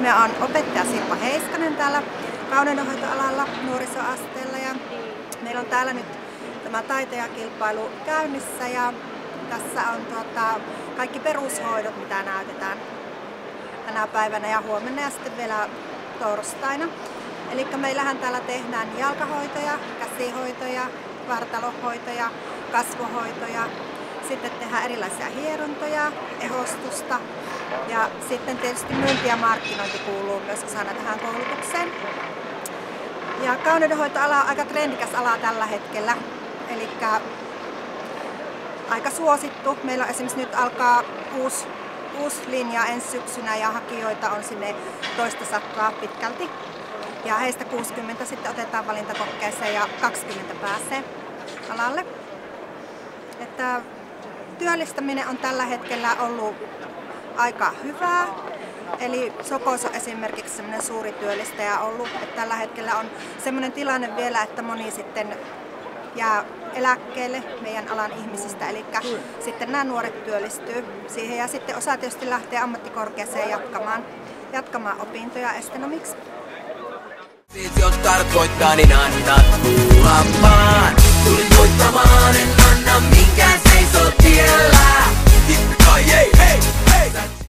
Me on opettaja Sirpa Heiskanen täällä kauneudenhoitoalalla nuorisoasteella ja meillä on täällä nyt tämä taitajakilpailu käynnissä ja tässä on kaikki perushoidot, mitä näytetään tänä päivänä ja huomenna ja sitten vielä torstaina. Eli meillähän täällä tehdään jalkahoitoja, käsihoitoja, vartalohoitoja, kasvohoitoja. Sitten tehdään erilaisia hierontoja, ehostusta ja sitten tietysti myynti ja markkinointi kuuluu myös osana tähän koulutukseen. Ja kauneudenhoitoala on aika trendikäs ala tällä hetkellä, eli aika suosittu. Meillä on esimerkiksi nyt alkaa uusi linja ensi syksynä ja hakijoita on sinne 200 pitkälti. Ja heistä 60 sitten otetaan valintakokkeeseen ja 20 pääsee alalle. Että työllistäminen on tällä hetkellä ollut aika hyvää. Eli Sokos on esimerkiksi semmoinen suuri työllistäjä ollut. Että tällä hetkellä on semmoinen tilanne vielä, että moni sitten jää eläkkeelle meidän alan ihmisistä. Eli sitten nämä nuoret työllistyy siihen ja sitten osa tietysti lähtee ammattikorkeaseen jatkamaan opintoja estenomiksi. Jos tarkoittaa, niin anna tulla vaan. Tulin voittamaan, en anna minkään seisoo tiellä. Hei, hei!